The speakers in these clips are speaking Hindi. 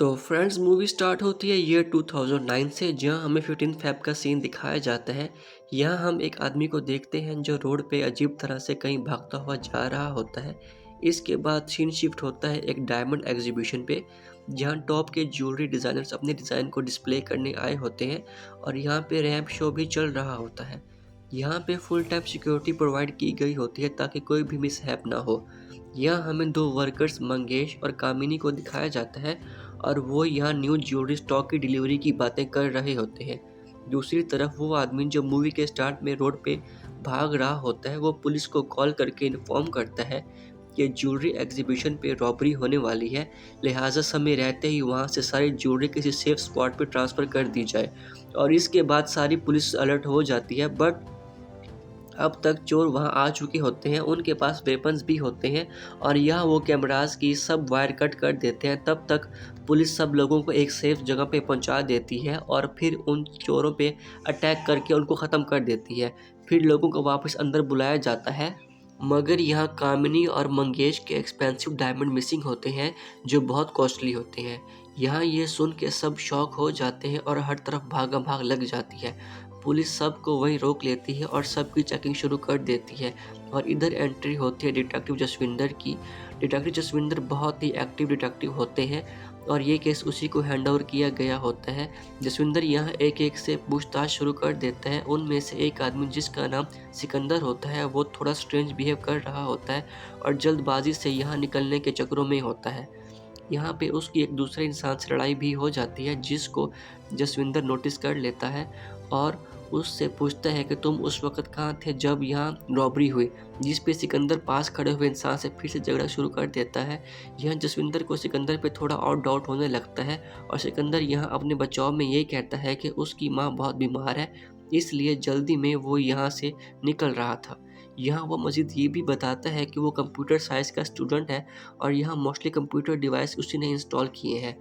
तो फ्रेंड्स मूवी स्टार्ट होती है ईयर 2009 से, जहां हमें 15 फ़ेब का सीन दिखाया जाता है। यहां हम एक आदमी को देखते हैं जो रोड पे अजीब तरह से कहीं भागता हुआ जा रहा होता है। इसके बाद सीन शिफ्ट होता है एक डायमंड एग्जीबिशन पे, जहां टॉप के ज्वेलरी डिज़ाइनर्स अपने डिज़ाइन को डिस्प्ले करने आए होते हैं और यहां पे रैंप शो भी चल रहा होता है। यहाँ पे फुल टाइम सिक्योरिटी प्रोवाइड की गई होती है ताकि कोई भी मिसहैप ना हो। यहाँ हमें दो वर्कर्स मंगेश और कामिनी को दिखाया जाता है और वो यहाँ न्यू ज्वेलरी स्टॉक की डिलीवरी की बातें कर रहे होते हैं। दूसरी तरफ वो आदमी जो मूवी के स्टार्ट में रोड पे भाग रहा होता है, वो पुलिस को कॉल करके इन्फॉर्म करता है कि ज्वेलरी एग्जीबिशन पे रॉबरी होने वाली है, लिहाजा समय रहते ही वहाँ से सारी ज्वेलरी किसी सेफ स्पॉट पे ट्रांसफ़र कर दी जाए। और इसके बाद सारी पुलिस अलर्ट हो जाती है, बट अब तक चोर वहां आ चुके होते हैं, उनके पास वेपन्स भी होते हैं और यह वो कैमरास की सब वायर कट कर देते हैं। तब तक पुलिस सब लोगों को एक सेफ जगह पे पहुंचा देती है और फिर उन चोरों पे अटैक करके उनको ख़त्म कर देती है। फिर लोगों को वापस अंदर बुलाया जाता है, मगर यहाँ कामिनी और मंगेश के एक्सपेंसिव डायमंड मिसिंग होते हैं जो बहुत कॉस्टली होते हैं। यहाँ ये सुन के सब शॉक हो जाते हैं और हर तरफ भागम भाग लग जाती है। पुलिस सबको वहीं रोक लेती है और सबकी चेकिंग शुरू कर देती है और इधर एंट्री होती है डिटेक्टिव जसविंदर की। डिटेक्टिव जसविंदर बहुत ही एक्टिव डिटेक्टिव होते हैं और ये केस उसी को हैंड ओवर किया गया होता है। जसविंदर यहाँ एक एक से पूछताछ शुरू कर देता है। उनमें से एक आदमी जिसका नाम सिकंदर होता है, वो थोड़ा स्ट्रेंज बिहेव कर रहा होता है और जल्दबाजी से यहाँ निकलने के चक्करों में होता है। यहाँ पे उसकी एक दूसरे इंसान से लड़ाई भी हो जाती है, जिसको जसविंदर नोटिस कर लेता है और उससे पूछता है कि तुम उस वक़्त कहाँ थे जब यहाँ रॉबरी हुई, जिस पे सिकंदर पास खड़े हुए इंसान से फिर से झगड़ा शुरू कर देता है। यहाँ जसविंदर को सिकंदर पे थोड़ा और डाउट होने लगता है और सिकंदर यहाँ अपने बचाव में ये कहता है कि उसकी माँ बहुत बीमार है, इसलिए जल्दी में वो यहाँ से निकल रहा था। यहाँ वो मज़ीद ये भी बताता है कि वो कंप्यूटर साइंस का स्टूडेंट है और यहाँ मोस्टली कंप्यूटर डिवाइस उसी ने इंस्टॉल किए हैं।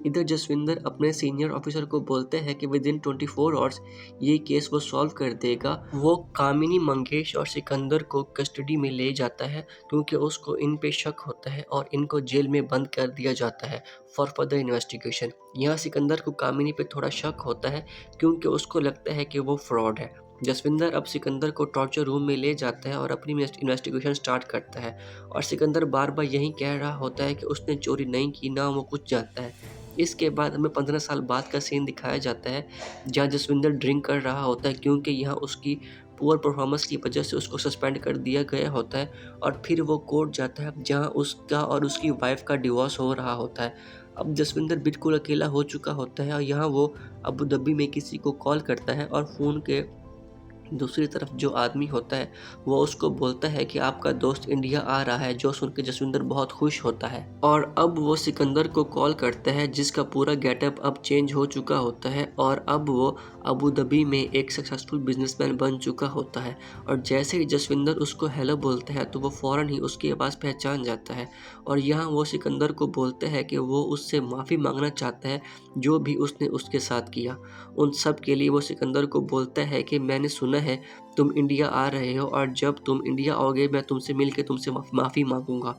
इधर जसविंदर अपने सीनियर ऑफिसर को बोलते हैं कि विद इन 24 आवर्स ये केस वो सॉल्व कर देगा। वो कामिनी, मंगेश और सिकंदर को कस्टडी में ले जाता है क्योंकि उसको इन पे शक होता है और इनको जेल में बंद कर दिया जाता है फॉर फर्दर इन्वेस्टिगेशन। यहाँ सिकंदर को कामिनी पे थोड़ा शक होता है क्योंकि उसको लगता है कि वो फ्रॉड है। जसविंदर अब सिकंदर को टॉर्चर रूम में ले जाता है और अपनी इन्वेस्टिगेशन स्टार्ट करता है और सिकंदर बार बार यही कह रहा होता है कि उसने चोरी नहीं की, ना वो कुछ जानता है। इसके बाद हमें 15 साल बाद का सीन दिखाया जाता है, जहाँ जसविंदर ड्रिंक कर रहा होता है क्योंकि यहाँ उसकी पुअर परफॉर्मेंस की वजह से उसको सस्पेंड कर दिया गया होता है और फिर वो कोर्ट जाता है जहाँ उसका और उसकी वाइफ का डिवोर्स हो रहा होता है। अब जसविंदर बिल्कुल अकेला हो चुका होता है और यहाँ वो अबू धाबी में किसी को कॉल करता है और फ़ोन के दूसरी तरफ जो आदमी होता है वो उसको बोलता है कि आपका दोस्त इंडिया आ रहा है, जो सुन के जसविंदर बहुत खुश होता है और अब वो सिकंदर को कॉल करता है जिसका पूरा गेटअप अब चेंज हो चुका होता है और अब वो अबू धाबी में एक सक्सेसफुल बिजनेसमैन बन चुका होता है। और जैसे ही जसविंदर उसको हेलो बोलता है तो वो फ़ौरन ही उसकी आवाज़ पहचान जाता है और यहाँ वो सिकंदर को बोलता है कि वो उससे माफ़ी मांगना चाहता है जो भी उसने उसके साथ किया। उन सब के लिए वो सिकंदर को बोलता है कि मैंने सुना है तुम इंडिया आ रहे हो और जब तुम इंडिया आओगे मैं तुमसे मिल के तुमसे माफ़ी मांगूंगा,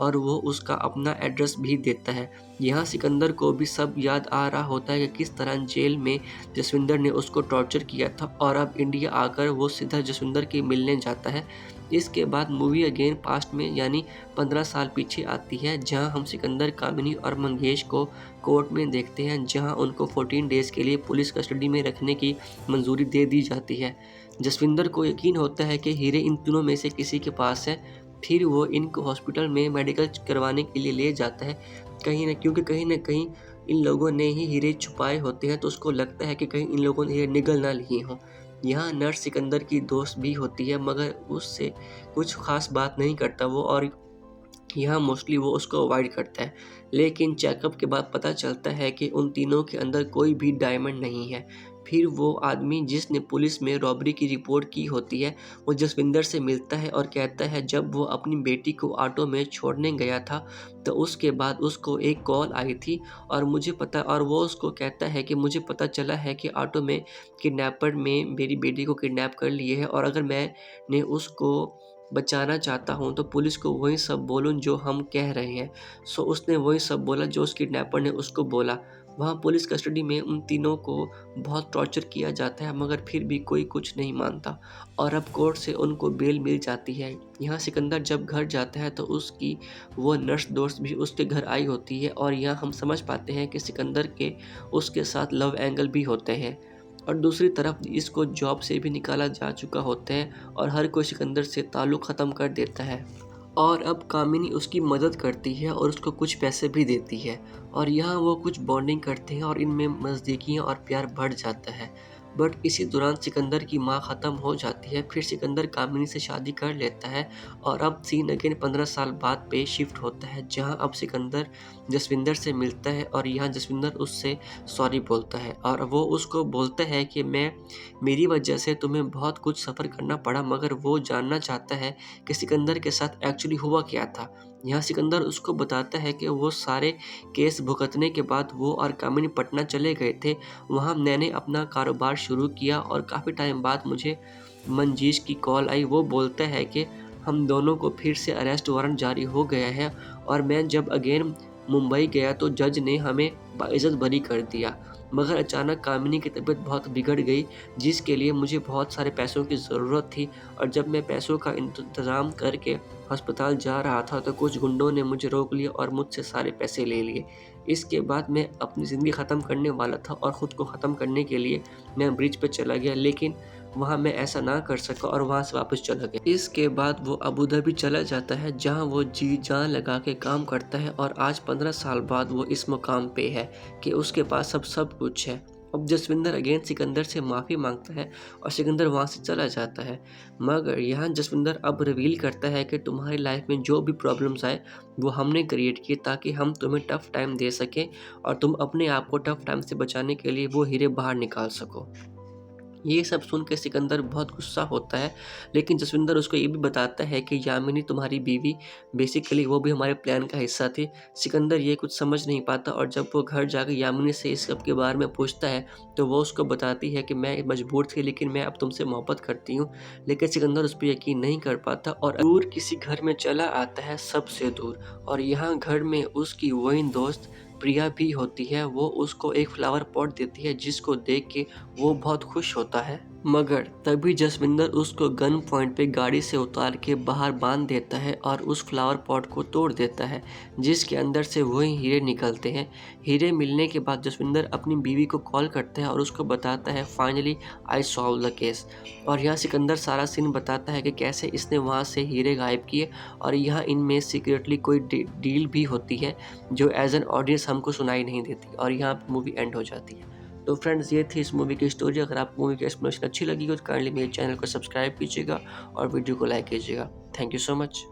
और वो उसका अपना एड्रेस भी देता है। यहाँ सिकंदर को भी सब याद आ रहा होता है कि किस तरह जेल में जसविंदर ने उसको टॉर्चर किया था और अब इंडिया आकर वो सीधा जसविंदर के मिलने जाता है। इसके बाद मूवी अगेन पास्ट में यानी 15 साल पीछे आती है, जहां हम सिकंदर, कामिनी और मंगेश को कोर्ट में देखते हैं, जहां उनको 14 डेज़ के लिए पुलिस कस्टडी में रखने की मंजूरी दे दी जाती है। जसविंदर को यकीन होता है कि हीरे इन तीनों में से किसी के पास है। फिर वो इनको हॉस्पिटल में मेडिकल करवाने के लिए ले जाता है, क्योंकि कहीं न कहीं इन लोगों ने ही हीरे छुपाए होते हैं, तो उसको लगता है कि कहीं इन लोगों ने ये निगल ना लिए हों। यहाँ नर्स सिकंदर की दोस्त भी होती है, मगर उससे कुछ ख़ास बात नहीं करता वो, और यहाँ मोस्टली वो उसको अवॉइड करता है। लेकिन चेकअप के बाद पता चलता है कि उन तीनों के अंदर कोई भी डायमंड नहीं है। फिर वो आदमी जिसने पुलिस में रॉबरी की रिपोर्ट की होती है, वो जसविंदर से मिलता है और कहता है जब वो अपनी बेटी को ऑटो में छोड़ने गया था तो उसके बाद उसको एक कॉल आई थी और वो उसको कहता है कि मुझे पता चला है कि ऑटो में किडनैपर में मेरी बेटी को किडनैप कर लिए है, और अगर मैंने उसको बचाना चाहता हूँ तो पुलिस को वही सब बोलूँ जो हम कह रहे हैं। सो उसने वही सब बोला जो उस किडनैपर ने उसको बोला। वहाँ पुलिस कस्टडी में उन तीनों को बहुत टॉर्चर किया जाता है मगर फिर भी कोई कुछ नहीं मानता और अब कोर्ट से उनको बेल मिल जाती है। यहाँ सिकंदर जब घर जाता है तो उसकी वो नर्स दोस्त भी उसके घर आई होती है और यहाँ हम समझ पाते हैं कि सिकंदर के उसके साथ लव एंगल भी होते हैं। और दूसरी तरफ इसको जॉब से भी निकाला जा चुका होता है और हर कोई सिकंदर से ताल्लुक़ ख़त्म कर देता है। और अब कामिनी उसकी मदद करती है और उसको कुछ पैसे भी देती है और यहाँ वो कुछ बॉन्डिंग करते हैं और इनमें नज़दीकियाँ और प्यार बढ़ जाता है। बट इसी दौरान सिकंदर की माँ ख़त्म हो जाती है। फिर सिकंदर कामिनी से शादी कर लेता है और अब सीन अगेन 15 साल बाद पे शिफ्ट होता है, जहाँ अब सिकंदर जसविंदर से मिलता है और यहाँ जसविंदर उससे सॉरी बोलता है और वो उसको बोलता है कि मेरी वजह से तुम्हें बहुत कुछ सफ़र करना पड़ा, मगर वो जानना चाहता है कि सिकंदर के साथ एक्चुअली हुआ क्या था। यहाँ सिकंदर उसको बताता है कि वो सारे केस भुगतने के बाद वो और कामिनी पटना चले गए थे। वहाँ मैंने अपना कारोबार शुरू किया और काफ़ी टाइम बाद मुझे मंजीश की कॉल आई। वो बोलता है कि हम दोनों को फिर से अरेस्ट वारंट जारी हो गया है और मैं जब अगेन मुंबई गया तो जज ने हमें बाइज़्ज़त बरी कर दिया। मगर अचानक कामिनी की तबीयत बहुत बिगड़ गई, जिसके लिए मुझे बहुत सारे पैसों की ज़रूरत थी और जब मैं पैसों का इंतज़ाम करके अस्पताल जा रहा था तो कुछ गुंडों ने मुझे रोक लिया और मुझसे सारे पैसे ले लिए। इसके बाद मैं अपनी ज़िंदगी ख़त्म करने वाला था और ख़ुद को ख़त्म करने के लिए मैं ब्रिज पे चला गया, लेकिन वहाँ मैं ऐसा ना कर सका और वहाँ से वापस चला गया। इसके बाद वो अबू धाबी चला जाता है, जहाँ वो जी जान लगा के काम करता है और आज 15 साल बाद वो इस मुकाम पे है कि उसके पास अब सब कुछ है। अब जसविंदर अगेन सिकंदर से माफ़ी मांगता है और सिकंदर वहाँ से चला जाता है। मगर यहाँ जसविंदर अब रिवील करता है कि तुम्हारी लाइफ में जो भी प्रॉब्लम्स आए वो हमने क्रिएट किए ताकि हम तुम्हें टफ़ टाइम दे सकें और तुम अपने आप को टफ़ टाइम से बचाने के लिए वो हीरे बाहर निकाल सको। ये सब सुन के सिकंदर बहुत गुस्सा होता है, लेकिन जसविंदर उसको ये भी बताता है कि यामिनी तुम्हारी बीवी, बेसिकली वो भी हमारे प्लान का हिस्सा थी। सिकंदर ये कुछ समझ नहीं पाता और जब वो घर जाकर यामिनी से इस सब के बारे में पूछता है तो वो उसको बताती है कि मैं मजबूर थी लेकिन मैं अब तुमसे मोहब्बत करती हूँ। लेकिन सिकंदर उस पर यकीन नहीं कर पाता और दूर किसी घर में चला आता है, सबसे दूर। और यहाँ घर में उसकी वही दोस्त प्रिया भी होती है। वो उसको एक फ्लावर पॉट देती है जिसको देख के वो बहुत खुश होता है। मगर तभी जसविंदर उसको गन पॉइंट पे गाड़ी से उतार के बाहर बांध देता है और उस फ्लावर पॉट को तोड़ देता है, जिसके अंदर से वही हीरे निकलते हैं। हीरे मिलने के बाद जसविंदर अपनी बीवी को कॉल करता है और उसको बताता है finally I solve the case. और यहाँ सिकंदर सारा सीन बताता है कि कैसे इसने वहाँ से हीरे गायब किए और यहाँ इनमें सीक्रेटली कोई डील भी होती है जो एज एन ऑडियंस हमको सुनाई नहीं देती और यहाँ पर मूवी एंड हो जाती है। तो फ्रेंड्स, ये थी इस मूवी की स्टोरी। अगर आपको मूवी की एक्सप्लेनेशन अच्छी लगी हो तो काइंडली मेरे चैनल को सब्सक्राइब कीजिएगा और वीडियो को लाइक कीजिएगा। Thank you so much.